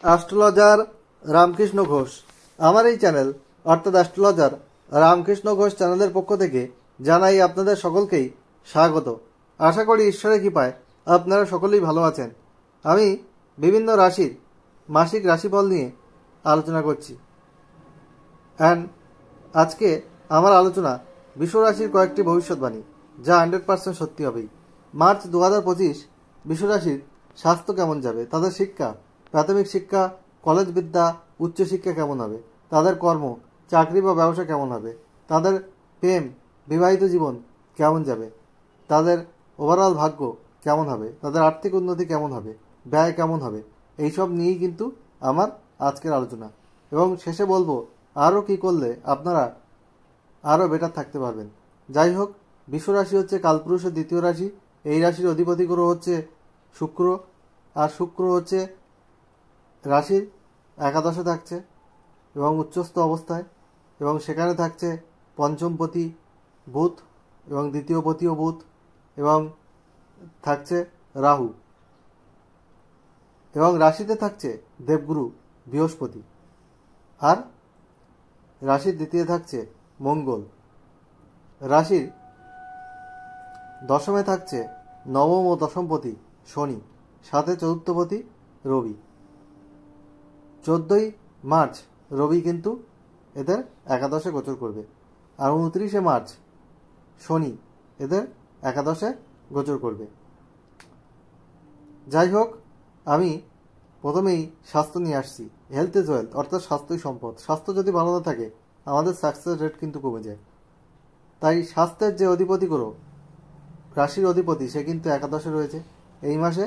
Astrologer Ramakrishna Ghosh. আমার এই channel অর্থাৎ অ্যাস্ট্রোলজার রামকৃষ্ণ ঘোষ চ্যানেলের পক্ষ থেকে জানাই আপনাদের সকলকেই স্বাগত। আশা করি ঈশ্বরের কৃপায় আপনারা সকলেই ভালো আছেন। আমি বিভিন্ন রাশির মাসিক রাশিফল নিয়ে আলোচনা করছি। আজকে আমার আলোচনা বিশ্ব রাশির কয়েকটি ভবিষ্যৎবাণী, যা 100% সত্যি হবেই। মার্চ 2025 বিশ্ব রাশির স্বাস্থ্য কেমন যাবে, তাদের শিক্ষা, প্রাথমিক শিক্ষা, কলেজ বিদ্যা, উচ্চশিক্ষা কেমন হবে, তাদের কর্ম, চাকরি বা ব্যবসা কেমন হবে, তাদের প্রেম, বিবাহিত জীবন কেমন যাবে, তাদের ওভারঅল ভাগ্য কেমন হবে, তাদের আর্থিক উন্নতি কেমন হবে, ব্যয় কেমন হবে, এইসব নিয়েই কিন্তু আমার আজকের আলোচনা। এবং শেষে বলবো আরও কি করলে আপনারা আরও বেটার থাকতে পারবেন। যাই হোক, বিশ্ব রাশি হচ্ছে কালপুরুষের দ্বিতীয় রাশি। এই রাশির অধিপতি গ্রহ হচ্ছে শুক্র, আর শুক্র হচ্ছে রাশির একাদশে থাকছে এবং উচ্চস্থ অবস্থায়, এবং সেখানে থাকছে পঞ্চমপতি বুধ এবং দ্বিতীয় পতিও বুধ, এবং থাকছে রাহু, এবং রাশিতে থাকছে দেবগুরু বৃহস্পতি, আর রাশির দ্বিতীয় থাকছে মঙ্গল। রাশির দশমে থাকছে নবম ও দশমপতি শনি, সাথে চতুর্থপতি রবি। 14ই মার্চ রবি কিন্তু এদের একাদশে গোচর করবে, আর 29শে মার্চ শনি এদের একাদশে গোচর করবে। যাই হোক, আমি প্রথমেই স্বাস্থ্য নিয়ে আসছি। হেলথ ইজ ওয়েলথ, অর্থাৎ স্বাস্থ্যই সম্পদ। স্বাস্থ্য যদি ভালো না থাকে আমাদের সাকসেস রেট কিন্তু কমে যায়। তাই স্বাস্থ্যের যে অধিপতি গ্রহ, রাশির অধিপতি, সে কিন্তু একাদশে রয়েছে। এই মাসে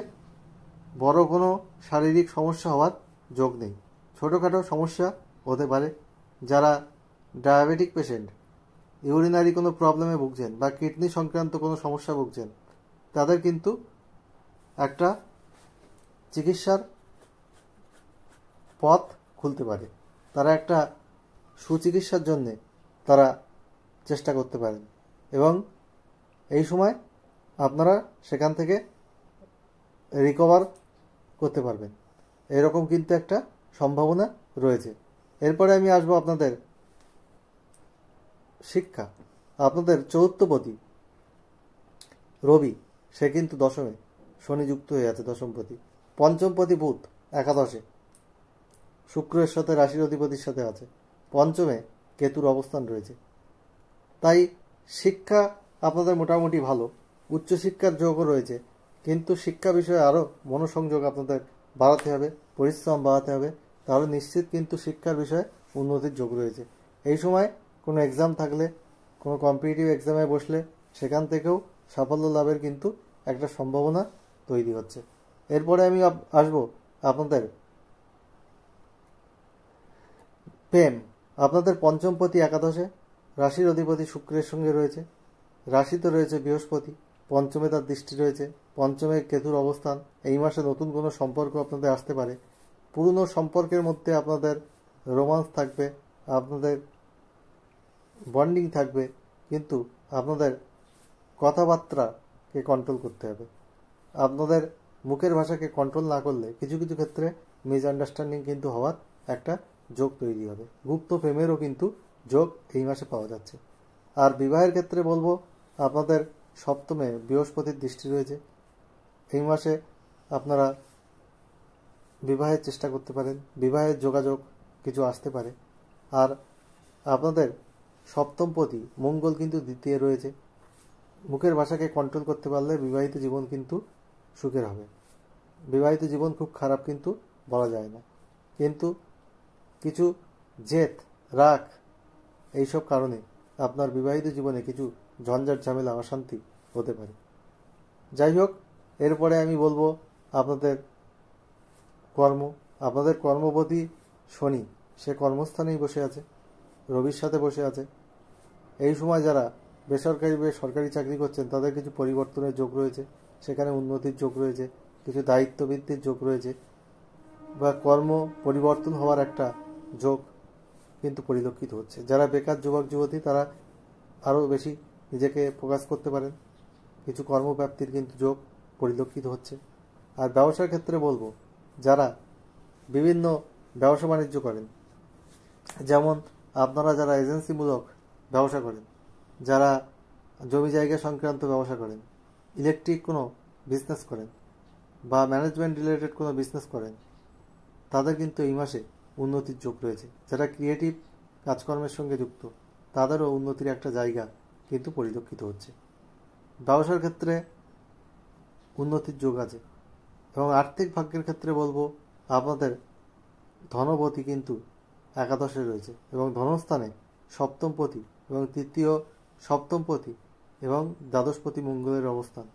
বড় কোনো শারীরিক সমস্যা হওয়ার যোগ নেই, ছোটোখাটো সমস্যা হতে পারে। যারা ডায়াবেটিক পেশেন্ট, ইউরিনারি কোনো প্রবলেমে ভুগছেন বা কিডনি সংক্রান্ত কোনো সমস্যা ভুগছেন, তাদের কিন্তু একটা চিকিৎসার পথ খুলতে পারে। তারা একটা সুচিকিৎসার জন্যে তারা চেষ্টা করতে পারেন, এবং এই সময় আপনারা সেখান থেকে রিকভার করতে পারবেন, এরকম কিন্তু একটা সম্ভাবনা রয়েছে। এরপরে আমি আসবো আপনাদের শিক্ষা। আপনাদের চতুর্থপতি রবি, সে কিন্তু দশমে শনি যুক্ত হয়ে আছে, দশমপতি। পঞ্চমপতি বুধ একাদশে শুক্রের সাথে, রাশির অধিপতির সাথে আছে। পঞ্চমে কেতুর অবস্থান রয়েছে। তাই শিক্ষা আপনাদের মোটামুটি ভালো, উচ্চশিক্ষার যোগও রয়েছে, কিন্তু শিক্ষা বিষয়ে আরও মনোসংযোগ আপনাদের বাড়াতে হবে, পরিশ্রম বাড়াতে হবে, তাহলে নিশ্চিত কিন্তু শিক্ষার বিষয়ে উন্নতির যোগ রয়েছে। এই সময় কোনো এক্সাম থাকলে, কোনো কম্পিটিটিভ এক্সামে বসলে সেখান থেকেও সাফল্য লাভের কিন্তু একটা সম্ভাবনা তৈরি হচ্ছে। এরপরে আমি আসবো আপনাদের প্রেম। আপনাদের পঞ্চমপতি একাদশে, রাশির অধিপতি শুক্রের সঙ্গে রয়েছে, রাশিতে রয়েছে বৃহস্পতি, পঞ্চমে তার দৃষ্টি রয়েছে, পঞ্চমে কেতুর অবস্থান। এই মাসে নতুন কোনো সম্পর্ক আপনাদের আসতে পারে। পুরনো সম্পর্কের মধ্যে আপনাদের রোমান্স থাকবে, আপনাদের বন্ডিং থাকবে, কিন্তু আপনাদের কথাবার্তাকে কন্ট্রোল করতে হবে। আপনাদের মুখের ভাষাকে কন্ট্রোল না করলে কিছু কিছু ক্ষেত্রে মিসআন্ডারস্ট্যান্ডিং কিন্তু হওয়ার একটা যোগ তৈরি হবে। গুপ্ত প্রেমেরও কিন্তু যোগ এই মাসে পাওয়া যাচ্ছে। আর বিবাহের ক্ষেত্রে বলবো, আপনাদের সপ্তমে বৃহস্পতির দৃষ্টি রয়েছে। এই মাসে আপনারা বিবাহের চেষ্টা করতে পারেন, বিবাহের যোগাযোগ কিছু আসতে পারে। আর আপনাদের সপ্তমপতি মঙ্গল কিন্তু দ্বিতীয় রয়েছে। মুখের ভাষাকে কন্ট্রোল করতে পারলে বিবাহিত জীবন কিন্তু সুখের হবে। বিবাহিত জীবন খুব খারাপ কিন্তু বলা যায় না, কিন্তু কিছু জেদ, রাগ, এইসব কারণে আপনার বিবাহিত জীবনে কিছু ঝঞ্ঝাট, ঝামেলা, অশান্তি হতে পারে। যাই হোক, এরপরে আমি বলবো আপনাদের কর্ম। আপনাদের কর্মপতি শনি, সে কর্মস্থানেই বসে আছে, রবির সাথে বসে আছে। এই সময় যারা বেসরকারি সরকারি চাকরি করছেন তাদের কিছু পরিবর্তনের যোগ রয়েছে, সেখানে উন্নতির যোগ রয়েছে, কিছু দায়িত্ব বৃদ্ধির যোগ রয়েছে, বা কর্ম পরিবর্তন হওয়ার একটা যোগ কিন্তু পরিলক্ষিত হচ্ছে। যারা বেকার যুবক যুবতী, তারা আরও বেশি নিজেকে প্রকাশ করতে পারেন, কিছু কর্মপ্রাপ্তির কিন্তু যোগ পরিলক্ষিত হচ্ছে। আর ব্যবসার ক্ষেত্রে বলবো, যারা বিভিন্ন ব্যবসা বাণিজ্য করেন, যেমন আপনারা যারা এজেন্সিমূলক ব্যবসা করেন, যারা জমি জায়গা সংক্রান্ত ব্যবসা করেন, ইলেকট্রিক কোনো বিজনেস করেন বা ম্যানেজমেন্ট রিলেটেড কোনো বিজনেস করেন, তাদের কিন্তু এই মাসে উন্নতির যোগ রয়েছে। যারা ক্রিয়েটিভ কাজকর্মের সঙ্গে যুক্ত, তাদেরও উন্নতির একটা জায়গা কিন্তু পরিলক্ষিত হচ্ছে। ব্যবসার ক্ষেত্রে উন্নতির যোগ আছে। এবং আর্থিক ভাগ্যের ক্ষেত্রে বলবো, আপনাদের ধনপতি কিন্তু একাদশে রয়েছে এবং ধনস্থানে সপ্তমপতি এবং তৃতীয় সপ্তমপতি এবং দ্বাদশপতি মঙ্গলের অবস্থান।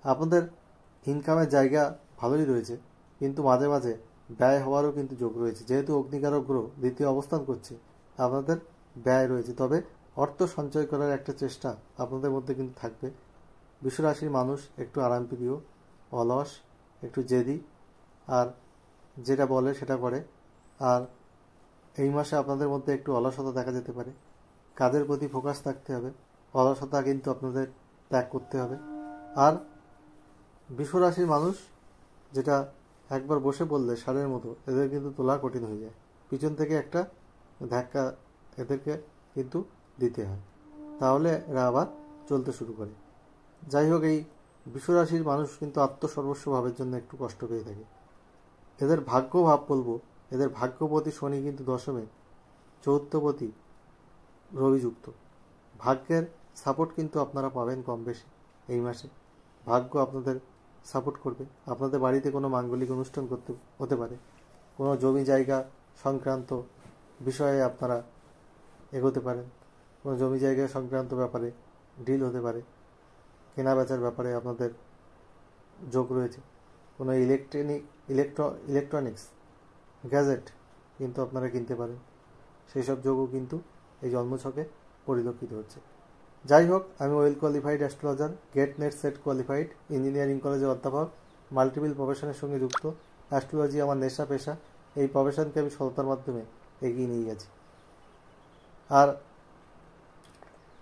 আপনাদের ইনকামের জায়গা ভালোই রয়েছে, কিন্তু মাঝে মাঝে ব্যয় হওয়ারও কিন্তু যোগ রয়েছে। যেহেতু অগ্নিকারক গ্রহ দ্বিতীয় অবস্থান করছে, আপনাদের ব্যয় রয়েছে। তবে অর্থ সঞ্চয় করার একটা চেষ্টা আপনাদের মধ্যে কিন্তু থাকবে। বিশ্বরাশির মানুষ একটু আরামপ্রিয়, অলস, একটু জেদি, আর যেটা বলে সেটা করে। আর এই মাসে আপনাদের মধ্যে একটু অলসতা দেখা যেতে পারে। কাজের প্রতি ফোকাস থাকতে হবে, অলসতা কিন্তু আপনাদের ত্যাগ করতে হবে। আর বিশ্বরাশির মানুষ যেটা একবার বসে পড়লে ষাঁড়ের মতো, এদের কিন্তু তোলা কঠিন হয়ে যায়। পিছন থেকে একটা ধাক্কা এদেরকে কিন্তু দিতে হয়, তাহলে এরা আবার চলতে শুরু করে। যাই হোক, এই বিশ্বরাশির মানুষ কিন্তু আত্মসর্বস্ব ভাবের জন্য একটু কষ্ট পেয়ে থাকে। এদের ভাগ্য ভাব বলবো, এদের ভাগ্যপতি শনি কিন্তু দশমে, চৌথপতি রবিযুক্ত। ভাগ্যের সাপোর্ট কিন্তু আপনারা পাবেন কম বেশি এই মাসে। ভাগ্য আপনাদের সাপোর্ট করবে। আপনাদের বাড়িতে কোনো মাঙ্গলিক অনুষ্ঠান করতে হতে পারে, কোনো জমি জায়গা সংক্রান্ত বিষয়ে আপনারা এগোতে পারেন, কোনো জমি জায়গা সংক্রান্ত ব্যাপারে ডিল হতে পারে, কেনা বেচার ব্যাপারে আপনাদের যোগ রয়েছে। কোনো ইলেকট্রনিক্স গ্যাজেট কিন্তু আপনারা কিনতে পারেন, সেই সব যোগও কিন্তু এই জন্মছকে পরিলক্ষিত হচ্ছে। যাই হোক, আমি well qualified astrologer, GATE NET SET qualified, engineering কলেজের অধ্যাপক, মাল্টিপল প্রফেশনের সঙ্গে যুক্ত। অ্যাস্ট্রোলজি আমার নেশা পেশা। এই প্রফেশনকে আমি সততার মাধ্যমে এগিয়ে নিয়ে গেছি। আর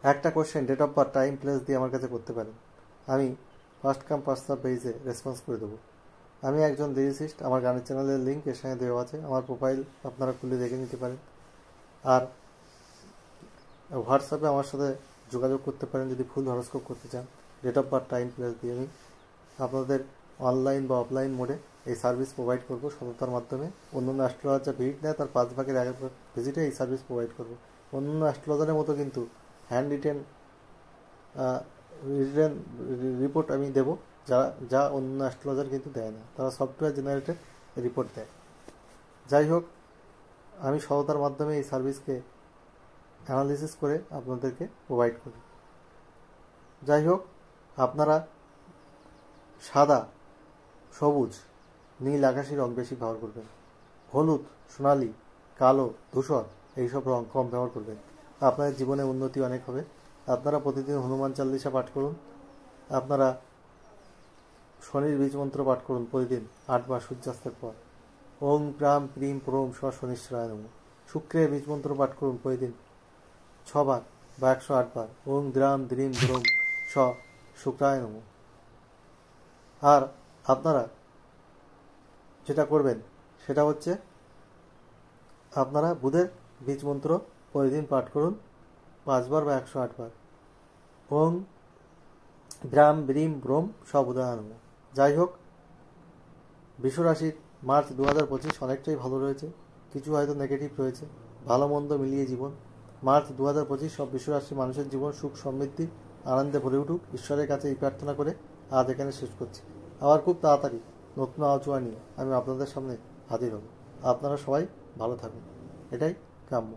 একটা question, date of birth, time, place দিয়ে আমার কাছে করতে পারেন। আমি ফার্স্ট কাম ফার্স্ট সার্ভ বেসে রেসপন্স করে দেবো। আমি একজন লিরিসিস্ট। আমার গানের চ্যানেলের লিঙ্ক এর সঙ্গে দেওয়া আছে। আমার প্রোফাইল আপনারা খুলে দেখে নিতে পারেন। আর হোয়াটসঅ্যাপে আমার সাথে যোগাযোগ করতে পারেন যদি ফুল হরস্কোপ করতে চান। Date of birth, time, place দিয়ে আমি আপনাদের অনলাইন বা অফলাইন মোডে এই সার্ভিস প্রোভাইড করব সততার মাধ্যমে। অন্যান্য অ্যাস্ট্রোলজার যা ভিজিট নেয় তার 5 ভাগের 1 ভাগ ভিজিটে এই সার্ভিস প্রোভাইড করব। অন্যান্য অ্যাস্ট্রোলজারের মতো কিন্তু হ্যান্ড রিটেন রিপোর্ট আমি দেবো, যা অন্য অ্যাস্ট্রোলজার কিন্তু দেয় না। তারা সফটওয়্যার জেনারেটেড রিপোর্ট দেয়। যাই হোক, আমি সততার মাধ্যমে এই সার্ভিসকে অ্যানালিসিস করে আপনাদেরকে প্রোভাইড করি। যাই হোক, আপনারা সাদা, সবুজ, নীল আকাশি রং বেশি ব্যবহার করবেন। হলুদ, সোনালি, কালো, ধূসর এইসব রং কম ব্যবহার করবেন। আপনাদের জীবনে উন্নতি অনেক হবে। আপনারা প্রতিদিন হনুমান চালিসা পাঠ করুন। আপনারা শনির বীজ মন্ত্র পাঠ করুন প্রতিদিন 8 বার সূর্যাস্তের পর। ওং প্রাম প্রিম প্রোম স শনিশ্চরায় নমঃ। শুক্রের বীজ মন্ত্র পাঠ করুন প্রতিদিন 6 বার বা 108 বার। ওং দ্রাম দ্রিম দ্রোম স শুক্রায় নমঃ। আর আপনারা যেটা করবেন সেটা হচ্ছে, আপনারা বুধের বীজ মন্ত্র প্রতিদিন পাঠ করুন 5 বার বা 108 বার। ওং ব্রাম ব্রিম ব্রোম স বুধায় নমঃ। যাই হোক, বিশ্বরাশির মার্চ 2025 অনেকটাই ভালো রয়েছে, কিছু হয়তো নেগেটিভ রয়েছে। ভালো মন্দ মিলিয়ে জীবন। মার্চ 2025 সব বিশ্বরাশির মানুষের জীবন সুখ সমৃদ্ধি আনন্দে ভরে উঠুক, ঈশ্বরের কাছে এই প্রার্থনা করে আজ এখানে শেষ করছি। আবার খুব তাড়াতাড়ি নতুন আলোচনা নিয়ে আমি আপনাদের সামনে হাজির হব। আপনারা সবাই ভালো থাকুন, এটাই কাম্য।